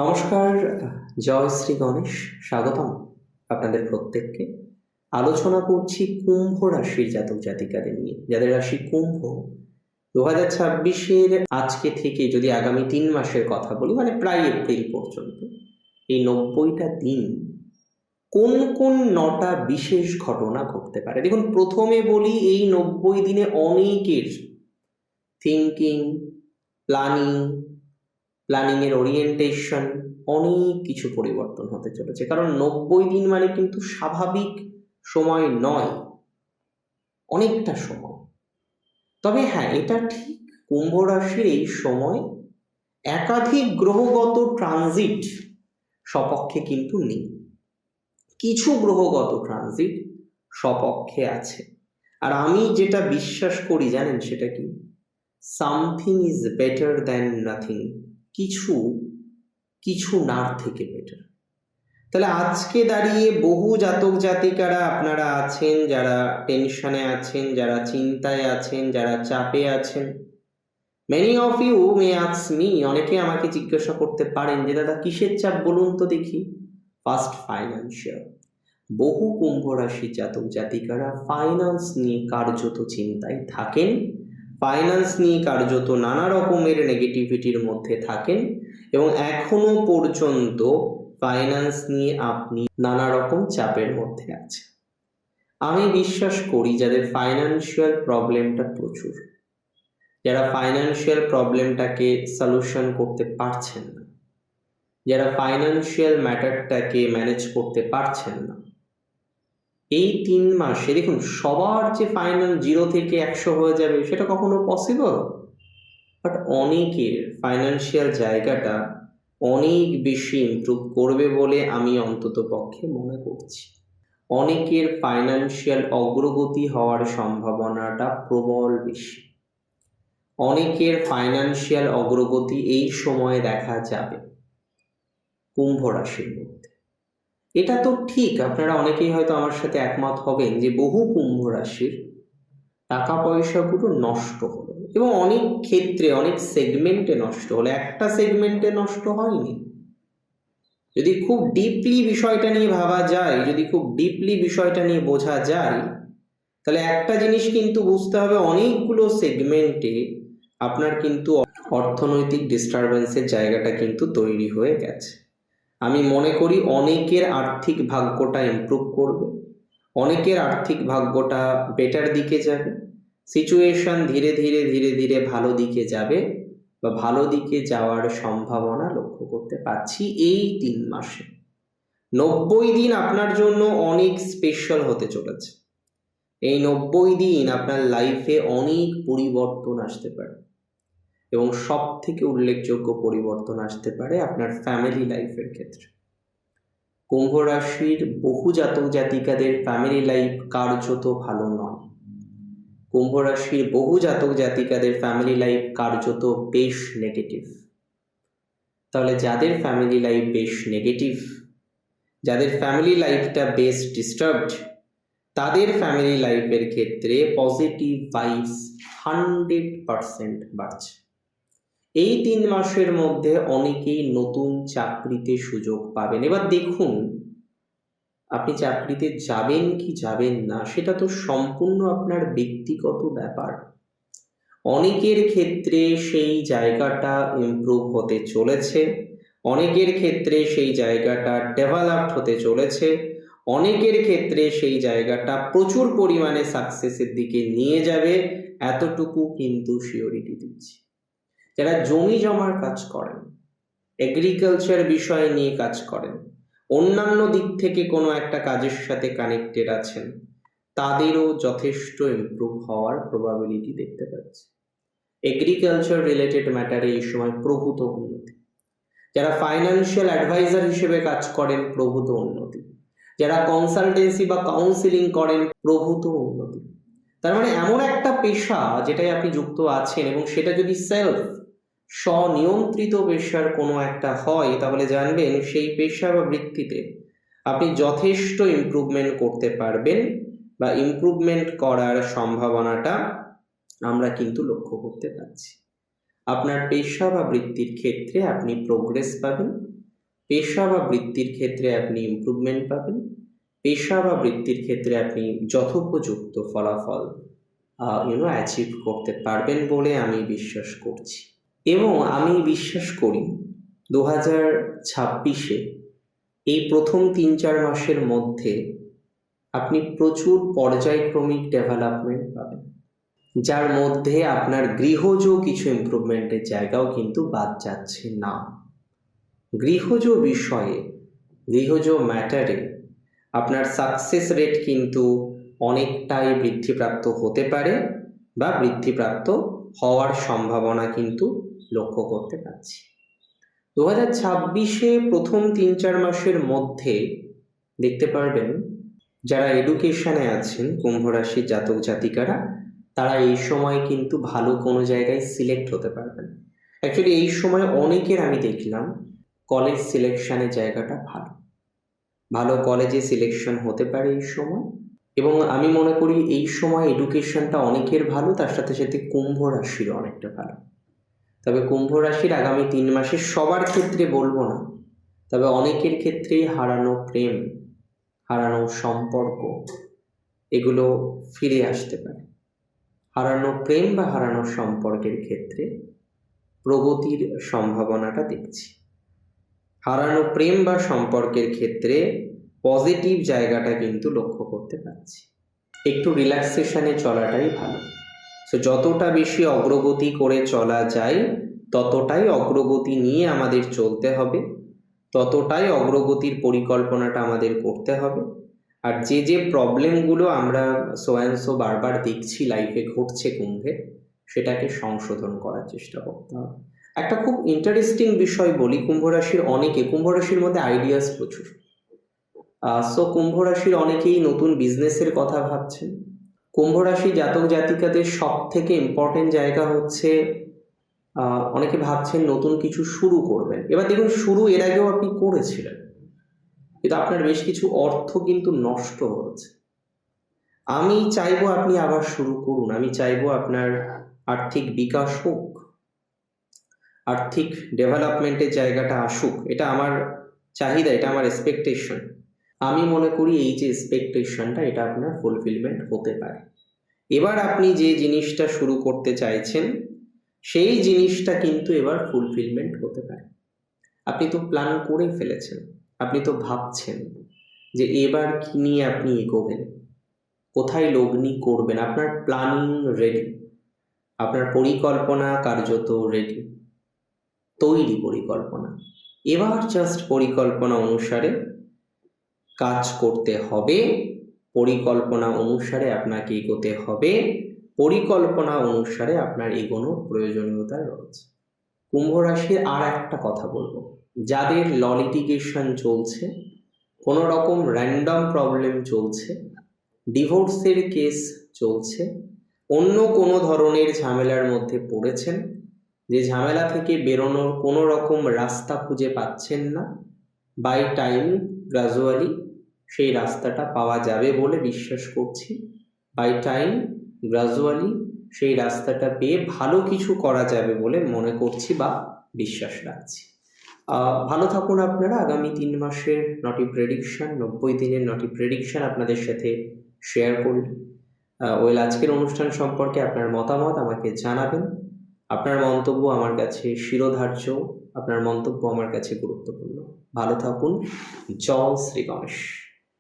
নমস্কার। জয় শ্রী গণেশ। স্বাগতম আপনাদের প্রত্যেককে। আলোচনা করছি কুম্ভ রাশির জাতক জাতিকাদের নিয়ে, যাদের রাশি কুম্ভ। 2026-এর আজকে থেকে যদি আগামী 3 মাসের কথা বলি, মানে প্রায় এপ্রিল পর্যন্ত, এই 90টা দিন কোন কোন 9টা বিশেষ ঘটনা ঘটতে পারে। দেখুন, প্রথমে বলি, এই 90 দিনে অনেকের থিঙ্কিং, প্ল্যানিংয়ের ওরিয়েন্টেশন, অনেক কিছু পরিবর্তন হতে চলেছে। কারণ 90 দিন মানে কিন্তু স্বাভাবিক সময় নয়, অনেকটা সময়। তবে হ্যাঁ, এটা ঠিক, কুম্ভ রাশির এই সময় একাধিক গ্রহগত ট্রানজিট স্বপক্ষে কিন্তু নেই। কিছু গ্রহগত ট্রানজিট স্বপক্ষে আছে। আর আমি যেটা বিশ্বাস করি জানেন সেটা কি? Something is better than nothing. কিছু কিছু নার থেকে বেটার। তাহলে আজকে দাঁড়িয়ে বহু জাতক জাতিকারা আপনারা আছেন, যারা টেনশনে আছেন, যারা চিন্তায় আছেন, যারা চাপে আছেন। Many of you may ask me, অনেকে আমাকে জিজ্ঞাসা করতে পারেন যে দাদা কিসের চাপ বলুন তো দেখি। First, financial. বহু কুম্ভ রাশি জাতক জাতিকারা ফাইন্যান্স নিয়ে কার্যত চিন্তায় থাকেন, ফাইন্যান্স নিয়ে কার্যত নানা রকমের নেগেটিভিটির মধ্যে থাকেন, এবং এখনো পর্যন্ত ফাইন্যান্স নিয়ে আপনি নানা রকম চাপের মধ্যে আছেন। আমি বিশ্বাস করি যাদের ফাইন্যান্সিয়াল প্রবলেমটা প্রচুর, যারা ফাইন্যান্সিয়াল প্রবলেমটাকে সলিউশন করতে পারছেন না, যারা ফাইন্যান্সিয়াল ম্যাটারটাকে ম্যানেজ করতে পারছেন না, এই 3 মাসে দেখুন, সবার যে ফাইনাল 0 থেকে 100 হয়ে যাবে সেটা কখনো পসিবল, বাট অনেকের ফাইন্যান্সিয়াল জায়গাটা অনেক বেশি ইমপ্রুভ করবে বলে আমি অন্তত পক্ষে মনে করছি। অনেকের ফাইন্যান্সিয়াল অগ্রগতি হওয়ার সম্ভাবনাটা প্রবল বেশি। অনেকের ফাইন্যান্সিয়াল অগ্রগতি এই সময়ে দেখা যাবে কুম্ভ রাশির মধ্যে। এটা তো ঠিক, আপনারা অনেকেই হয়তো আমার সাথে একমত হবেন যে বহু কুম্ভ রাশির টাকা পয়সাগুলো নষ্ট হলো, এবং অনেক ক্ষেত্রে অনেক সেগমেন্টে নষ্ট হলো, একটা সেগমেন্টে নষ্ট হয়নি। যদি খুব ডিপলি বিষয়টা নিয়ে ভাবা যায়, যদি খুব ডিপলি বিষয়টা নিয়ে বোঝা যায়, তাহলে একটা জিনিস কিন্তু বুঝতে হবে, অনেকগুলো সেগমেন্টে আপনার কিন্তু অর্থনৈতিক ডিস্টারবেন্সের জায়গাটা কিন্তু তৈরি হয়ে গেছে। আমি মনে করি অনেকের আর্থিক ভাগ্যটা ইমপ্রুভ করবে, অনেকের আর্থিক ভাগ্যটা বেটার দিকে যাবে, সিচুয়েশন ধীরে ধীরে ধীরে ধীরে ভালো দিকে যাবে, বা ভালো দিকে যাওয়ার সম্ভাবনা লক্ষ্য করতে পারছি এই 3 মাসে। 90 দিন আপনার জন্য অনেক স্পেশাল হতে চলেছে। এই 90 দিন আপনার লাইফে অনেক পরিবর্তন আসতে পারে, এবং সব থেকে উল্লেখযোগ্য পরিবর্তন আসতে পারে আপনার ফ্যামিলি লাইফের ক্ষেত্রে। কুম্ভ রাশির বহু জাতক জাতিকাদের ফ্যামিলি লাইফ কার্যত ভালো নয়। কুম্ভ রাশির বহু জাতক জাতিকাদের ফ্যামিলি লাইফ কার্যত বেশ নেগেটিভ। তাহলে যাদের ফ্যামিলি লাইফ বেশ নেগেটিভ, যাদের ফ্যামিলি লাইফটা বেশ ডিস্টার্বড, তাদের ফ্যামিলি লাইফের ক্ষেত্রে পজিটিভ ভাইবস 100% বাড়ছে। এই 3 মাসের মধ্যে অনেকেই নতুন চাকরিতে সুযোগ পাবেন। এবার দেখুন, আপনি চাকরিতে যাবেন কি যাবেন না সেটা তো সম্পূর্ণ আপনার ব্যক্তিগত ব্যাপার। অনেকের ক্ষেত্রে সেই জায়গাটা ইমপ্রুভ হতে চলেছে, অনেকের ক্ষেত্রে সেই জায়গাটা ডেভেলপড হতে চলেছে, অনেকের ক্ষেত্রে সেই জায়গাটা প্রচুর পরিমাণে সাকসেসের দিকে নিয়ে যাবে, এতটুকু কিন্তু শিওরিটি দিচ্ছি। যারা জমি জমার কাজ করেন, এগ্রিকালচার বিষয় নিয়ে কাজ করেন, অন্যান্য দিক থেকে কোনো একটা কাজের সাথে কানেক্টেড আছেন, তাদেরও যথেষ্ট ইমপ্রুভ হওয়ার প্রবাবিলিটি দেখতে পাচ্ছি। এগ্রিকালচার রিলেটেড ম্যাটারে এই সময় প্রভূত উন্নতি। যারা ফাইন্যান্সিয়াল অ্যাডভাইজার হিসেবে কাজ করেন, প্রভূত উন্নতি। যারা কনসালটেন্সি বা কাউন্সিলিং করেন, প্রভূত উন্নতি। তার মানে এমন একটা পেশা যেটাই আপনি যুক্ত আছেন, এবং সেটা যদি সেলফ স্বনিয়ন্ত্রিত পেশার কোনো একটা হয়, তাহলে জানবেন সেই পেশা বা বৃত্তিতে আপনি যথেষ্ট ইমপ্রুভমেন্ট করতে পারবেন, বা ইমপ্রুভমেন্ট করার সম্ভাবনাটা আমরা কিন্তু লক্ষ্য করতে পারছি। আপনার পেশা বা বৃত্তির ক্ষেত্রে আপনি প্রোগ্রেস পাবেন, পেশা বা বৃত্তির ক্ষেত্রে আপনি ইমপ্রুভমেন্ট পাবেন। পেশা বা বৃত্তির ক্ষেত্রে আপনি যথোপযুক্ত ফলাফল অ্যাচিভ করতে পারবেন বলে আমি বিশ্বাস করছি। এবং আমি বিশ্বাস করি 2026-এ এই প্রথম 3-4 মাসের মধ্যে আপনি প্রচুর পর্যায়ক্রমিক ডেভেলপমেন্ট পাবেন, যার মধ্যে আপনার গৃহজ কিছু ইমপ্রুভমেন্টের জায়গাও কিন্তু বাদ যাচ্ছে না। গৃহজ বিষয়ে, গৃহজ ম্যাটারে আপনার সাকসেস রেট কিন্তু অনেকটাই বৃদ্ধিপ্রাপ্ত হতে পারে বা বৃদ্ধিপ্রাপ্ত হওয়ার সম্ভাবনা কিন্তু লক্ষ্য করতে পারছি। 2026-এ প্রথম 3-4 মাসের মধ্যে দেখতে পারবেন যারা এডুকেশনে আছেন কুম্ভ রাশির জাতক জাতিকারা, তারা এই সময় কিন্তু ভালো কোনো জায়গায় সিলেক্ট হতে পারবেন। অ্যাকচুয়ালি এই সময় অনেকের আমি দেখলাম কলেজ সিলেকশনের জায়গাটা ভালো, ভালো কলেজে সিলেকশন হতে পারে এই সময়। এবং আমি মনে করি এই সময় এডুকেশনটা অনেকের ভালো, তার সাথে সাথে কুম্ভ রাশিরও অনেকটা ভালো। তবে কুম্ভ রাশির আগামী 3 মাসে সবার ক্ষেত্রে বলবো না, তবে অনেকের ক্ষেত্রেই হারানো প্রেম, হারানো সম্পর্ক এগুলো ফিরে আসতে পারে। হারানো প্রেম বা হারানো সম্পর্কের ক্ষেত্রে প্রগতির সম্ভাবনাটা দেখছি। হারানো প্রেম বা সম্পর্কের ক্ষেত্রে পজিটিভ জায়গাটা কিন্তু লক্ষ্য করতে পারছি। একটু রিল্যাক্সেশনে চলাটাই ভালো। সো যতটা বেশি অগ্রগতি করে চলা যায় ততটাই অগ্রগতি নিয়ে আমাদের চলতে হবে, ততটাই অগ্রগতির পরিকল্পনাটা আমাদের করতে হবে। আর যে যে প্রবলেমগুলো আমরা বারবার দেখছি লাইফে ঘটছে কুম্ভে, সেটাকে সংশোধন করার চেষ্টা করতে হবে। একটা খুব ইন্টারেস্টিং বিষয় বলি, কুম্ভ রাশির মধ্যে আইডিয়াস প্রচুর। কুম্ভ রাশির অনেকেই নতুন বিজনেসের কথা ভাবছেন। কুম্ভ রাশি জাতক জাতিকাদের সব থেকে ইম্পর্টেন্ট জায়গা হচ্ছে অনেকে ভাবছেন নতুন কিছু শুরু করবেন। এবার দেখুন, শুরু এর আগেও আপনি করেছিলেন, কিন্তু আপনার বেশ কিছু অর্থ কিন্তু নষ্ট হয়েছে। আমি চাইবো আপনি আবার শুরু করুন। আমি চাইবো আপনার আর্থিক বিকাশ হোক, আর্থিক ডেভেলপমেন্টের জায়গাটা আসুক। এটা আমার চাহিদা, এটা আমার এক্সপেকটেশন। আমি মনে করি এই যে এক্সপেকটেশনটা, এটা আপনার ফুলফিলমেন্ট হতে পারে। এবার আপনি যে জিনিসটা শুরু করতে চাইছেন সেই জিনিসটা কিন্তু এবার ফুলফিলমেন্ট হতে পারে। আপনি তো প্ল্যান করে ফেলেছেন, আপনি তো ভাবছেন যে এবার কি নিয়ে আপনি এগোবেন, কোথায় লগ্নি করবেন। আপনার প্ল্যানিং রেডি, আপনার পরিকল্পনা কার্যত রেডি, তৈরি পরিকল্পনা। এবার জাস্ট পরিকল্পনা অনুসারে কাজ করতে হবে, পরিকল্পনা অনুসারে আপনাকে এগোতে হবে, পরিকল্পনা অনুসারে আপনার এগোনোর প্রয়োজনীয়তা রয়েছে। কুম্ভ রাশির আর একটা কথা বলবো, যাদের ল লিটিগেশন চলছে, কোনো রকম র্যান্ডম প্রবলেম চলছে, ডিভোর্সের কেস চলছে, অন্য কোনো ধরনের ঝামেলার মধ্যে পড়েছেন, যে ঝামেলা থেকে বেরোনোর কোনো রকম রাস্তা খুঁজে পাচ্ছেন না, বাই টাইম গ্রাজুয়ালি সেই রাস্তাটা পাওয়া যাবে বলে বিশ্বাস করছি। বাই টাইম গ্রাজুয়ালি সেই রাস্তাটা পেয়ে ভালো কিছু করা যাবে বলে মনে করছি বা বিশ্বাস রাখছি। ভালো থাকুন আপনারা। আগামী 3 মাসের নটি প্রেডিকশন, 90 দিনের নটি প্রেডিকশন আপনাদের সাথে শেয়ার করলাম। আজকের অনুষ্ঠান সম্পর্কে আপনার মতামত আমাকে জানাবেন। আপনার মন্তব্য আমার কাছে শিরোধার্য, আপনার মন্তব্য আমার কাছে গুরুত্বপূর্ণ। ভালো থাকুন। জয় শ্রী গণেশ।